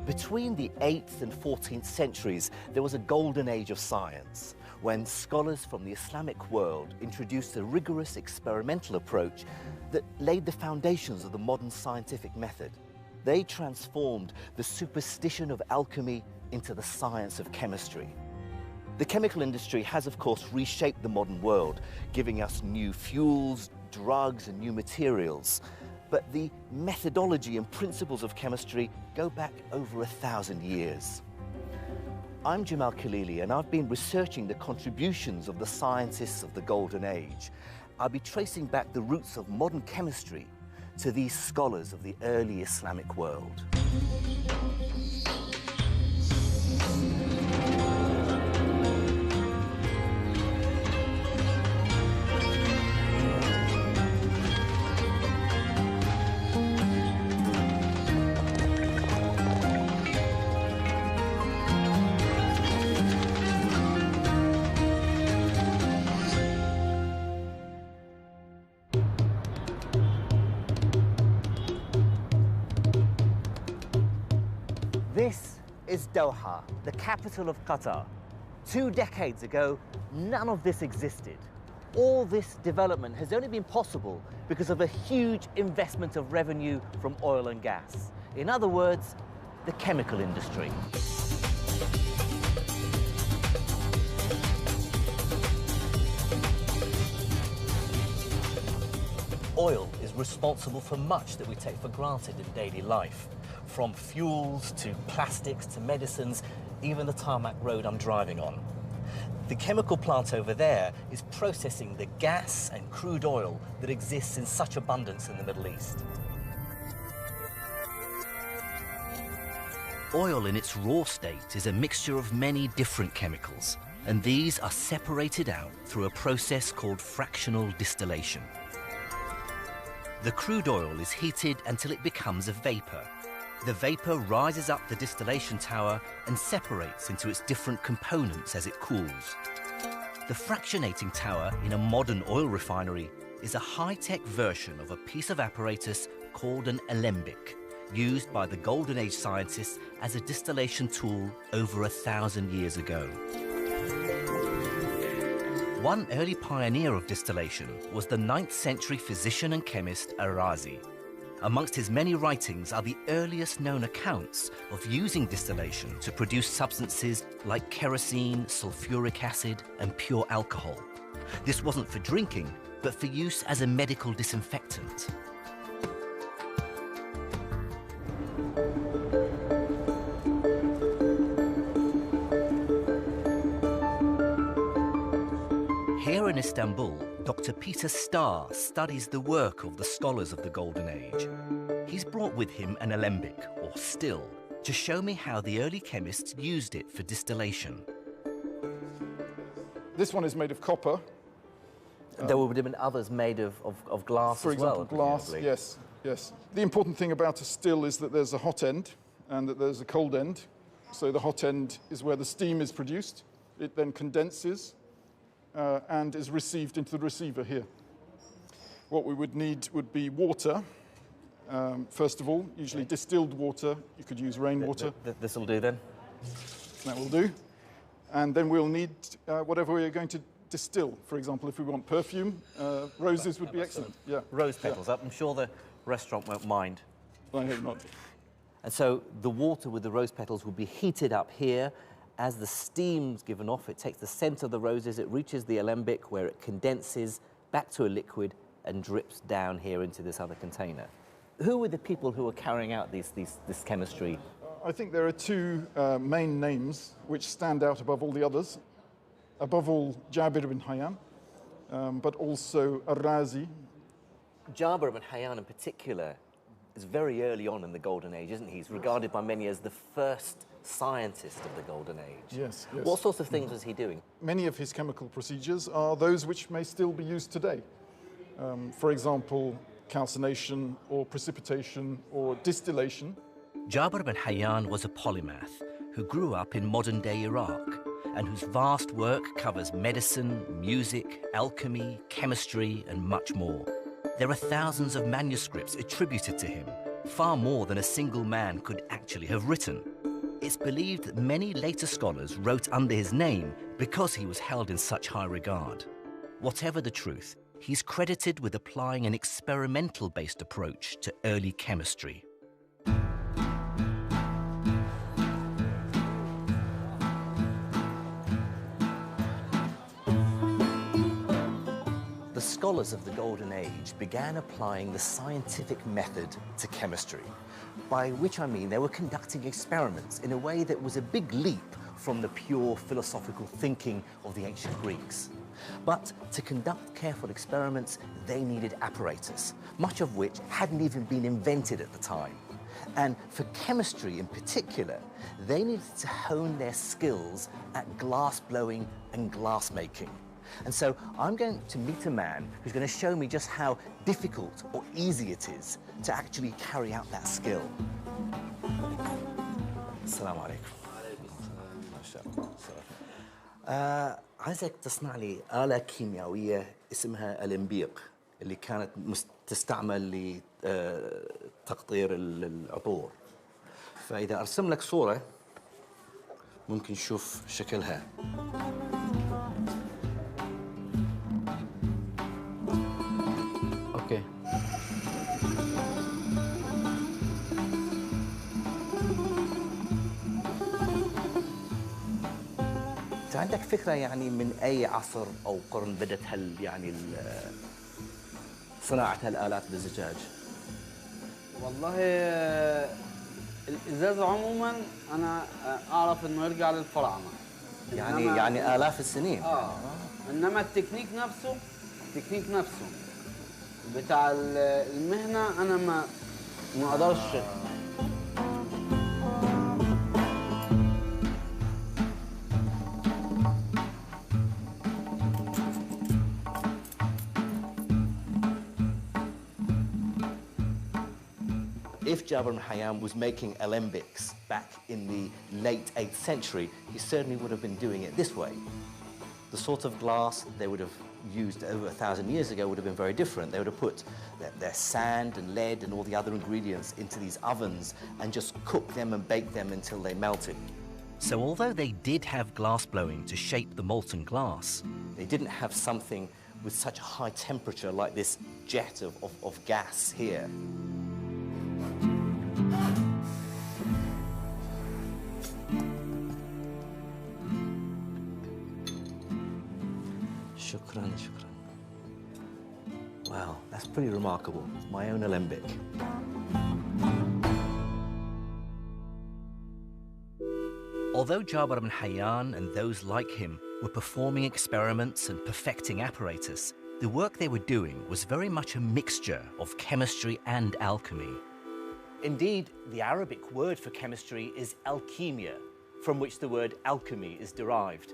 Between the 8th and 14th centuries, there was a golden age of science, when scholars from the Islamic world introduced a rigorous experimental approach that laid the foundations of the modern scientific method. They transformed the superstition of alchemy into the science of chemistry. The chemical industry has, of course, reshaped the modern world, giving us new fuels, drugs, and new materials. But the methodology and principles of chemistry go back over 1,000 years. I'm Jamal Khalili, and I've been researching the contributions of the scientists of the Golden Age. I'll be tracing back the roots of modern chemistry to these scholars of the early Islamic world. This is Doha, the capital of Qatar. 2 decades ago, none of this existed. All this development has only been possible because of a huge investment of revenue from oil and gas. In other words, the chemical industry. Oil is responsible for much that we take for granted in daily life. From fuels to plastics to medicines, even the tarmac road I'm driving on. The chemical plant over there is processing the gas and crude oil that exists in such abundance in the Middle East. Oil in its raw state is a mixture of many different chemicals, and these are separated out through a process called fractional distillation. The crude oil is heated until it becomes a vapor. The vapor rises up the distillation tower and separates into its different components as it cools. The fractionating tower in a modern oil refinery is a high-tech version of a piece of apparatus called an alembic, used by the Golden Age scientists as a distillation tool over 1,000 years ago. One early pioneer of distillation was the 9th century physician and chemist Ar-Razi. Amongst his many writings are the earliest known accounts of using distillation to produce substances like kerosene, sulfuric acid, and pure alcohol. This wasn't for drinking, but for use as a medical disinfectant. Here in Istanbul, Dr. Peter Starr studies the work of the scholars of the Golden Age. He's brought with him an alembic, or still, to show me how the early chemists used it for distillation. This one is made of copper. There would have been others made of glass for as well. For example, glass, yes, yes. The important thing about a still is that there's a hot end and that there's a cold end. So the hot end is where the steam is produced. It then condenses and is received into the receiver here. What we would need would be water. First of all, usually distilled water. You could use rainwater. This will do then? That will do. And then we'll need whatever we're going to distill. For example, if we want perfume, roses would be excellent. Yeah. Rose petals. I'm sure the restaurant won't mind. I hope not. And so the water with the rose petals will be heated up here. As the steam's given off, it takes the scent of the roses, it reaches the alembic where it condenses back to a liquid and drips down here into this other container. Who were the people who were carrying out this chemistry? I think there are 2 main names which stand out above all the others. Above all, Jabir ibn Hayyan, but also Ar-Razi. Jabir ibn Hayyan in particular is very early on in the Golden Age, isn't he? He's regarded by many as the first scientist of the Golden Age. Yes, yes. What sorts of things was he doing? Many of his chemical procedures are those which may still be used today. For example, calcination or precipitation or distillation. Jabir ibn Hayyan was a polymath who grew up in modern-day Iraq and whose vast work covers medicine, music, alchemy, chemistry, and much more. There are thousands of manuscripts attributed to him, far more than a single man could actually have written. It's believed that many later scholars wrote under his name because he was held in such high regard. Whatever the truth, he's credited with applying an experimental-based approach to early chemistry. The scholars of the Golden Age began applying the scientific method to chemistry, by which I mean they were conducting experiments in a way that was a big leap from the pure philosophical thinking of the ancient Greeks. But to conduct careful experiments, they needed apparatus, much of which hadn't even been invented at the time. And for chemistry in particular, they needed to hone their skills at glass blowing and glass making. And so I'm going to meet a man who's going to show me just how difficult or easy it is to actually carry out that skill. Assalamu alaikum. عايزك تصنع لي آلة كيميائية اسمها الإمبيق اللي كانت تستعمل لتقطير العطور. فإذا أرسم لك صورة ممكن تشوف شكلها. اوكي. انت عندك فكره يعني من اي عصر او قرن بدت صناعه هالالات بالزجاج؟ والله الازاز عموما انا اعرف انه يرجع للفراعنه. يعني آلاف السنين. انما التكنيك نفسه بتاع المهنه انا ما اقدرش. If Jabir ibn Hayyan was making alembics back in the late 8th century, he certainly would have been doing it this way. The sort of glass they would have used over 1,000 years ago would have been very different. They would have put their sand and lead and all the other ingredients into these ovens and just cook them and bake them until they melted. So although they did have glass blowing to shape the molten glass, they didn't have something with such a high temperature like this jet of gas here. Shukran. Wow, that's pretty remarkable. My own alembic. Although Jabir ibn Hayyan and those like him were performing experiments and perfecting apparatus, the work they were doing was very much a mixture of chemistry and alchemy. Indeed, the Arabic word for chemistry is alchemia, from which the word alchemy is derived.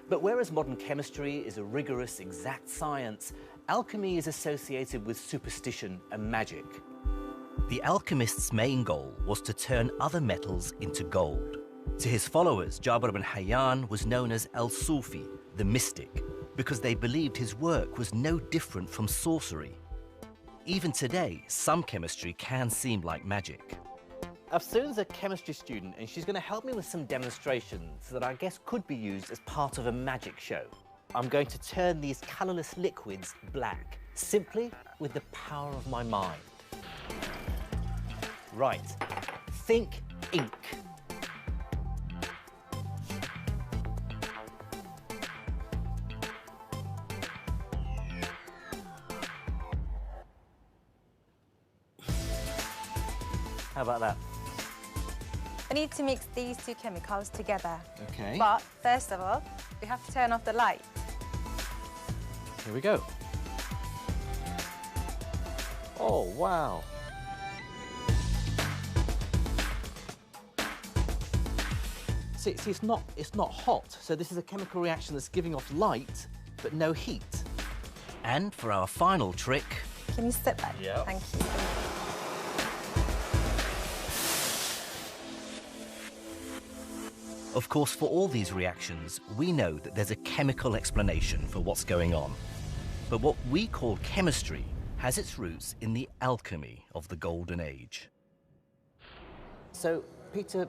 But whereas modern chemistry is a rigorous, exact science, alchemy is associated with superstition and magic. The alchemist's main goal was to turn other metals into gold. To his followers, Jabir ibn Hayyan was known as al-Sufi, the mystic, because they believed his work was no different from sorcery. Even today, some chemistry can seem like magic. Afsoon's a chemistry student, and she's going to help me with some demonstrations that I guess could be used as part of a magic show. I'm going to turn these colourless liquids black, simply with the power of my mind. Right, think ink. How about that? We need to mix these two chemicals together. Okay. But first of all, we have to turn off the light. Here we go. Oh, wow. See, it's not hot, so this is a chemical reaction that's giving off light, but no heat. And for our final trick... Can you sit back? Yeah. Thank you. Of course, for all these reactions, we know that there's a chemical explanation for what's going on. But what we call chemistry has its roots in the alchemy of the Golden Age. So, Peter,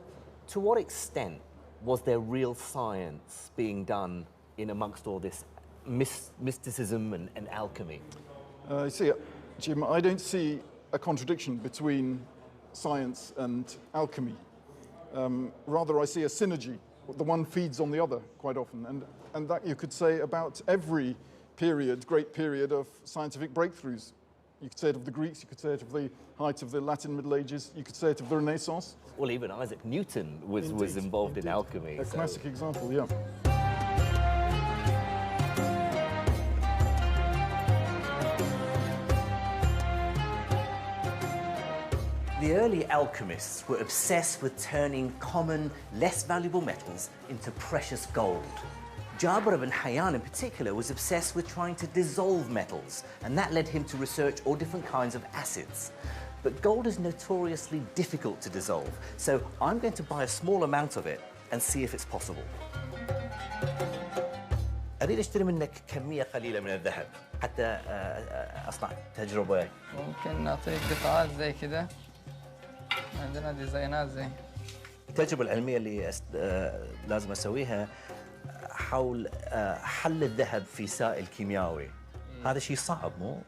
To what extent was there real science being done in amongst all this mysticism and alchemy? You see, Jim, I don't see a contradiction between science and alchemy. Rather, I see a synergy. The one feeds on the other quite often. And that you could say about every period, great period of scientific breakthroughs. You could say it of the Greeks, you could say it of the height of the Latin Middle Ages, you could say it of the Renaissance. Well, even Isaac Newton was involved in alchemy. A classic example, yeah. The early alchemists were obsessed with turning common, less valuable metals into precious gold. Jabir ibn Hayyan in particular was obsessed with trying to dissolve metals, and that led him to research all different kinds of acids. But gold is notoriously difficult to dissolve, so I'm going to buy a small amount of it and see if it's possible. أريد أشتري منك كمية قليلة من الذهب حتى أصنع تجربة. ممكن نعطيك قطعات زي كده. عندنا ديزاينات زي. التجربة العلمية اللي لازم أسويها حول حل الذهب في سائل كيميائي. هذا شيء صعب مو؟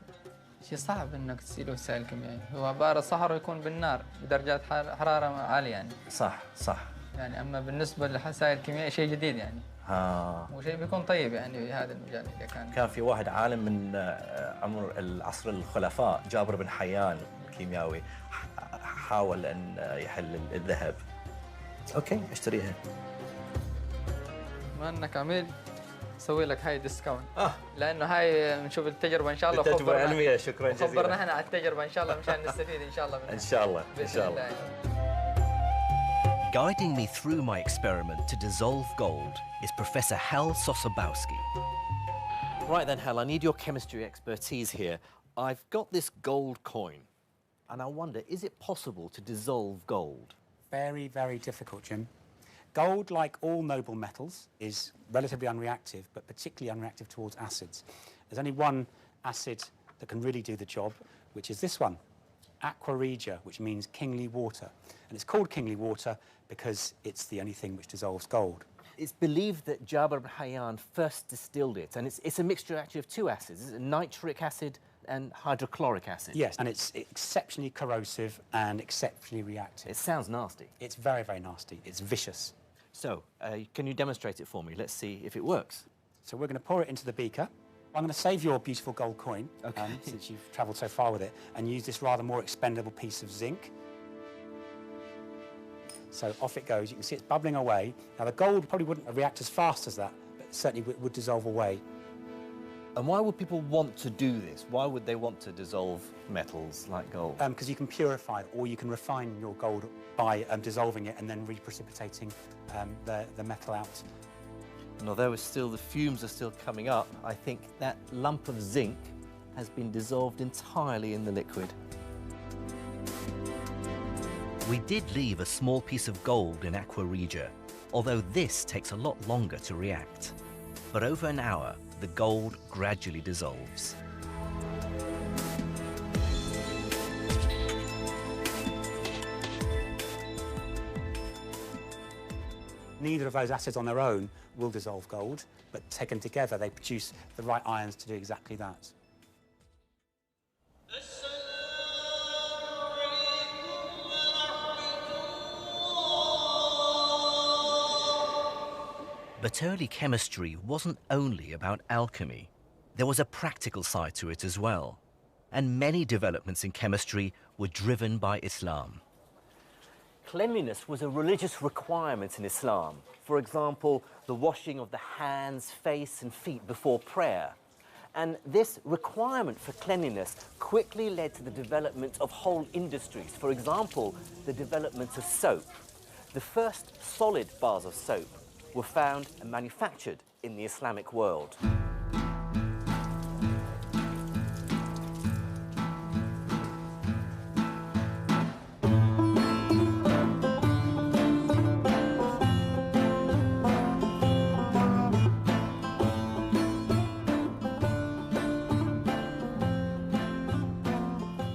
شيء صعب انك تسيله في سائل كيميائي، هو عبارة صهره يكون بالنار بدرجات حرارة عالية يعني. صح. يعني اما بالنسبة للسائل الكيميائي شيء جديد يعني. وشيء بيكون طيب يعني في هذا المجال اذا كان في واحد عالم من عمر العصر الخلفاء جابر بن حيان الكيميائي حاول ان يحل الذهب. اوكي اشتريها. بما انك عميل سوي لك هاي ديسكاونت لانه هاي بنشوف التجربه ان شاء الله. التجربه العلميه. شكرا جزيلا. خبرنا احنا على التجربه ان شاء الله مشان نستفيد ان شاء الله منها. ان شاء الله ان شاء الله. Guiding me through my experiment to dissolve gold is Professor Hal Sosabowski. Right then, Hal, I need your chemistry expertise here. I've got this gold coin, and I wonder, is it possible to dissolve gold? Very, very difficult, Jim. Gold, like all noble metals, is relatively unreactive, but particularly unreactive towards acids. There's only one acid that can really do the job, which is this one, aqua regia, which means kingly water. And it's called kingly water because it's the only thing which dissolves gold. It's believed that Jabir ibn Hayyan first distilled it, and it's a mixture actually of two acids. It's nitric acid and hydrochloric acid. Yes, and it's exceptionally corrosive and exceptionally reactive. It sounds nasty. It's very, very nasty. It's vicious. So, can you demonstrate it for me? Let's see if it works. So we're going to pour it into the beaker. I'm going to save your beautiful gold coin, since you've travelled so far with it, and use this rather more expendable piece of zinc. So off it goes. You can see it's bubbling away. Now, the gold probably wouldn't react as fast as that, but certainly would dissolve away. And why would people want to do this? Why would they want to dissolve metals like gold? Because you can purify it, or you can refine your gold by dissolving it and then reprecipitating the metal out. And although the fumes are still coming up, I think that lump of zinc has been dissolved entirely in the liquid. We did leave a small piece of gold in aqua regia, although this takes a lot longer to react. But over an hour, the gold gradually dissolves. Neither of those acids on their own will dissolve gold, but taken together they produce the right ions to do exactly that. But early chemistry wasn't only about alchemy. There was a practical side to it as well. And many developments in chemistry were driven by Islam. Cleanliness was a religious requirement in Islam. For example, the washing of the hands, face and feet before prayer. And this requirement for cleanliness quickly led to the development of whole industries. For example, the development of soap. The first solid bars of soap were found and manufactured in the Islamic world.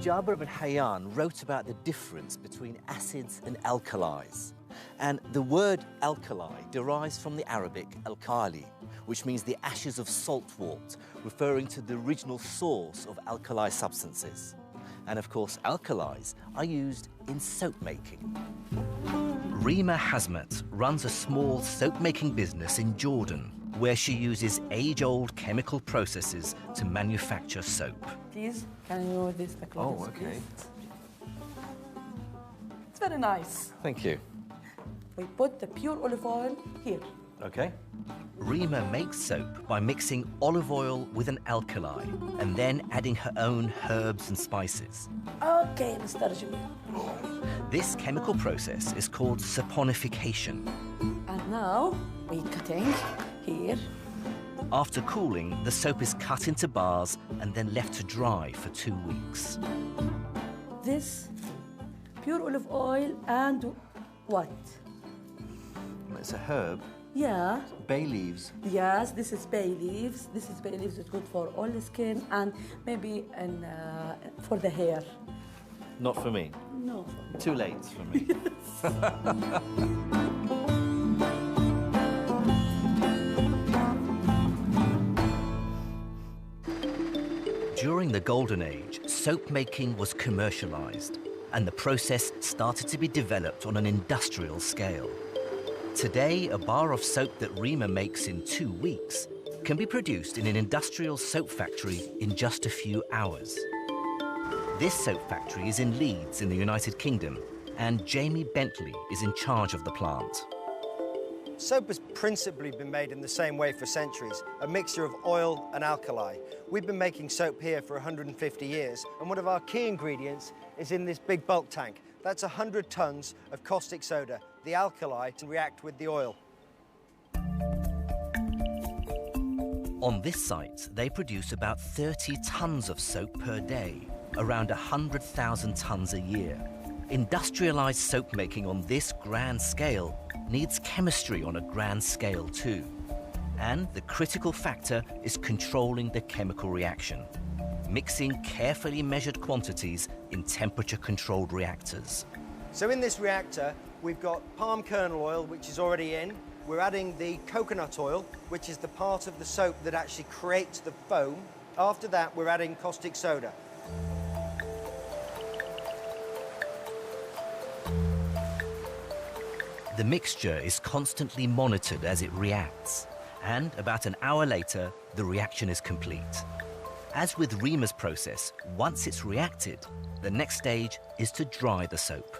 Jabir ibn Hayyan wrote about the difference between acids and alkalis. And the word alkali derives from the Arabic alkali, which means the ashes of salt wort, referring to the original source of alkali substances. And of course, alkalis are used in soap making. Rima Hazmat runs a small soap-making business in Jordan, where she uses age-old chemical processes to manufacture soap. Please, can you this the clothes, Oh, okay. please? It's very nice. Thank you. We put the pure olive oil here. Okay. Rima makes soap by mixing olive oil with an alkali and then adding her own herbs and spices. Okay, Mr. Jamil. This chemical process is called saponification. And now we're cutting here. After cooling, the soap is cut into bars and then left to dry for 2 weeks. This pure olive oil and what? It's a herb. Yeah. Bay leaves. Yes, this is bay leaves. This is bay leaves. It's good for all the skin and maybe for the hair. Not for me. No. Too late for me. During the Golden Age, soap making was commercialized, and the process started to be developed on an industrial scale. Today, a bar of soap that Rima makes in 2 weeks can be produced in an industrial soap factory in just a few hours. This soap factory is in Leeds in the United Kingdom, and Jamie Bentley is in charge of the plant. Soap has principally been made in the same way for centuries, a mixture of oil and alkali. We've been making soap here for 150 years, and one of our key ingredients is in this big bulk tank. That's 100 tons of caustic soda, the alkali, to react with the oil. On this site, they produce about 30 tons of soap per day, around 100,000 tons a year. Industrialized soap making on this grand scale needs chemistry on a grand scale too. And the critical factor is controlling the chemical reaction, mixing carefully measured quantities in temperature-controlled reactors. So in this reactor, we've got palm kernel oil, which is already in. We're adding the coconut oil, which is the part of the soap that actually creates the foam. After that, we're adding caustic soda. The mixture is constantly monitored as it reacts, and about an hour later, the reaction is complete. As with Rima's process, once it's reacted, the next stage is to dry the soap.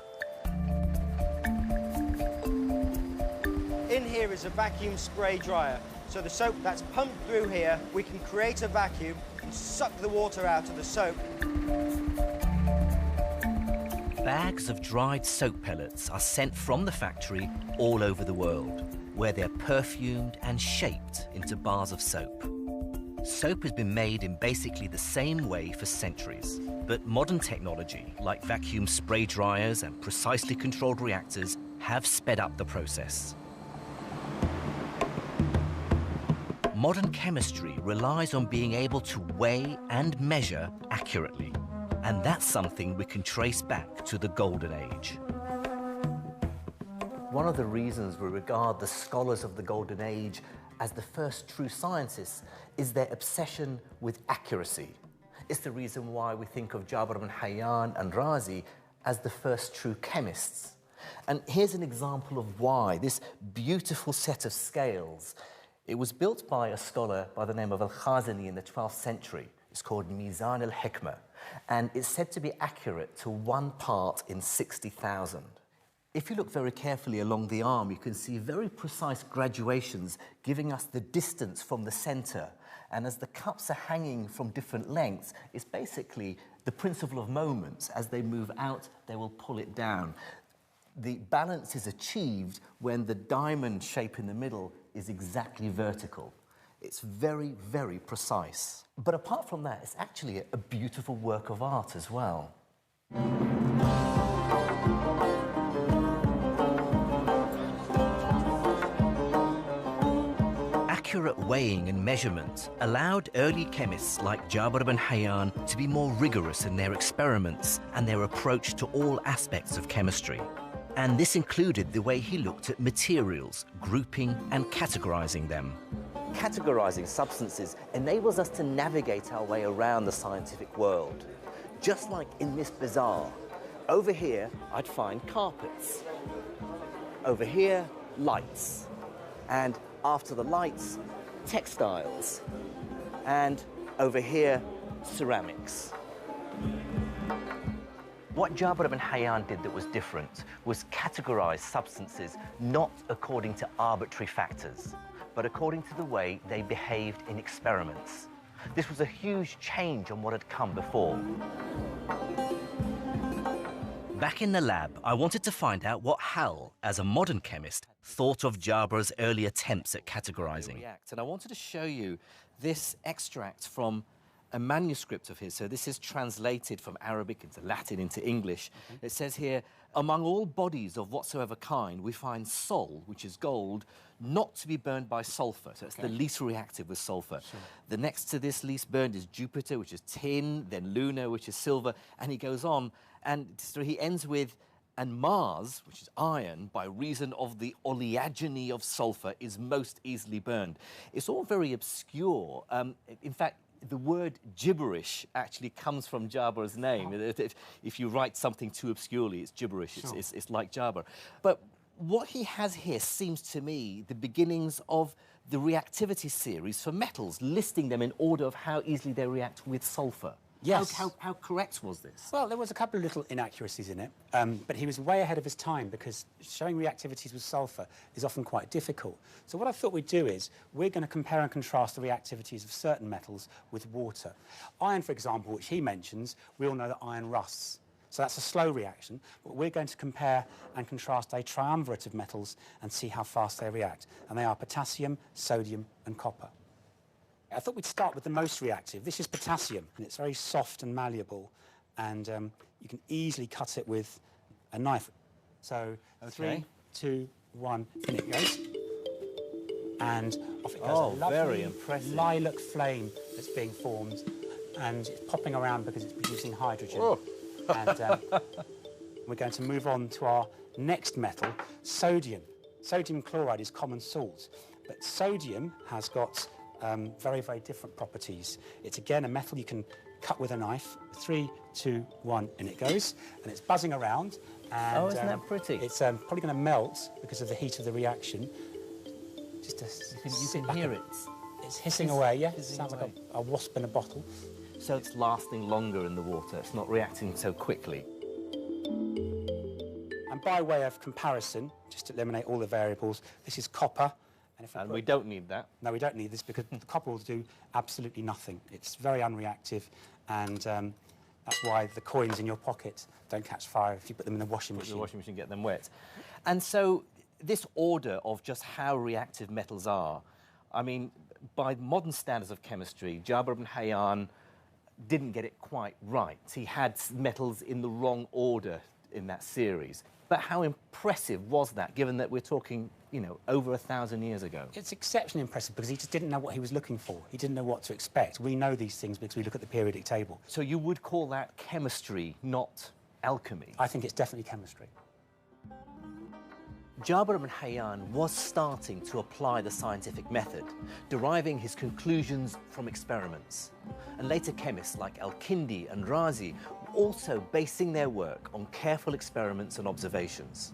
In here is a vacuum spray dryer. So the soap that's pumped through here, we can create a vacuum and suck the water out of the soap. Bags of dried soap pellets are sent from the factory all over the world, where they're perfumed and shaped into bars of soap. Soap has been made in basically the same way for centuries, but modern technology, like vacuum spray dryers and precisely controlled reactors, have sped up the process. Modern chemistry relies on being able to weigh and measure accurately. And that's something we can trace back to the Golden Age. One of the reasons we regard the scholars of the Golden Age as the first true scientists is their obsession with accuracy. It's the reason why we think of Jabir ibn Hayyan and Razi as the first true chemists. And here's an example of why. This beautiful set of scales, it was built by a scholar by the name of Al-Khazali in the 12th century. It's called Mizan al-Hikmah, and it's said to be accurate to 1 part in 60,000. If you look very carefully along the arm, you can see very precise graduations giving us the distance from the center. And as the cups are hanging from different lengths, it's basically the principle of moments. As they move out, they will pull it down. The balance is achieved when the diamond shape in the middle is exactly vertical. It's very, very precise. But apart from that, it's actually a beautiful work of art as well. Accurate weighing and measurement allowed early chemists like Jabir ibn Hayyan to be more rigorous in their experiments and their approach to all aspects of chemistry. And this included the way he looked at materials, grouping and categorizing them. Categorizing substances enables us to navigate our way around the scientific world. Just like in this bazaar, over here I'd find carpets. Over here, lights. And after the lights, textiles. And over here, ceramics. What Jabir ibn Hayyan did that was different was categorize substances not according to arbitrary factors, but according to the way they behaved in experiments. This was a huge change on what had come before. Back in the lab, I wanted to find out what Hal, as a modern chemist, thought of Jabir's early attempts at categorizing. And I wanted to show you this extract from a manuscript of his. So this is translated from Arabic into Latin into English. It says here, among all bodies of whatsoever kind, we find sol, which is gold, not to be burned by sulfur. So it's the least reactive with sulfur. Sure. The next to this least burned is Jupiter, which is tin, then Luna, which is silver, and he goes on. And so he ends with, and Mars, which is iron, by reason of the oleaginy of sulfur, is most easily burned. It's all very obscure. In fact, the word gibberish actually comes from Jabir's name. If you write something too obscurely, it's gibberish. Sure. It's like Jabir. But what he has here seems to me the beginnings of the reactivity series for metals, listing them in order of how easily they react with sulfur. Yes. How correct was this? Well, there was a couple of little inaccuracies in it, but he was way ahead of his time because showing reactivities with sulfur is often quite difficult. So what I thought we'd do is we're going to compare and contrast the reactivities of certain metals with water. Iron, for example, which he mentions, we all know that iron rusts. So that's a slow reaction, but we're going to compare and contrast a triumvirate of metals and see how fast they react. And they are potassium, sodium, and copper. I thought we'd start with the most reactive. This is potassium, and it's very soft and malleable, and you can easily cut it with a knife. So 3, 2, 1, in it goes. And off it goes. Oh, a lovely very impressive. lilac flame that's being formed, and it's popping around because it's producing hydrogen. Oh. And we're going to move on to our next metal, sodium. Sodium chloride is common salt, but sodium has got very, very different properties. It's, again, a metal you can cut with a knife. 3, 2, 1, and it goes. And it's buzzing around. And, oh, isn't that pretty? It's probably going to melt because of the heat of the reaction. Just you can hear it. It's hissing away, yeah? It sounds like a wasp in a bottle. So it's lasting longer in the water. It's not reacting so quickly. And by way of comparison, just to eliminate all the variables, this is copper. And we don't need that. No, we don't need this because the copper will do absolutely nothing. It's very unreactive, and that's why the coins in your pocket don't catch fire if you put them in the washing machine. The washing machine, get them wet. And so this order of just how reactive metals are, I mean, by modern standards of chemistry, Jabir ibn Hayyan didn't get it quite right. He had metals in the wrong order in that series. But how impressive was that, given that we're talking, you know, over 1,000 years ago? It's exceptionally impressive because he just didn't know what he was looking for. He didn't know what to expect. We know these things because we look at the periodic table. So you would call that chemistry, not alchemy? I think it's definitely chemistry. Jabir ibn Hayyan was starting to apply the scientific method, deriving his conclusions from experiments. And later chemists like Al-Kindi and Razi were also basing their work on careful experiments and observations.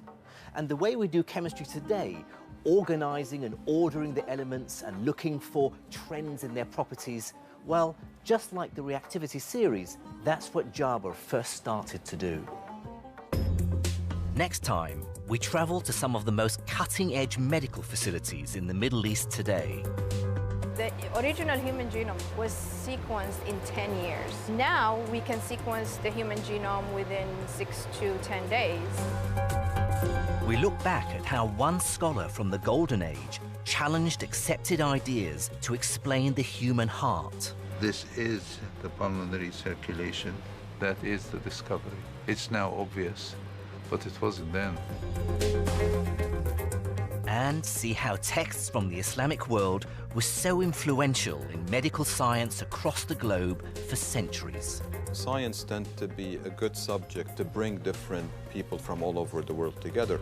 And the way we do chemistry today, organizing and ordering the elements and looking for trends in their properties, well, just like the reactivity series, that's what Jabir first started to do. Next time, we travel to some of the most cutting-edge medical facilities in the Middle East today. The original human genome was sequenced in 10 years. Now we can sequence the human genome within 6 to 10 days. We look back at how one scholar from the Golden Age challenged accepted ideas to explain the human heart. This is the pulmonary circulation. That is the discovery. It's now obvious, but it wasn't then. and see how texts from the Islamic world were so influential in medical science across the globe for centuries. Science tends to be a good subject to bring different people from all over the world together.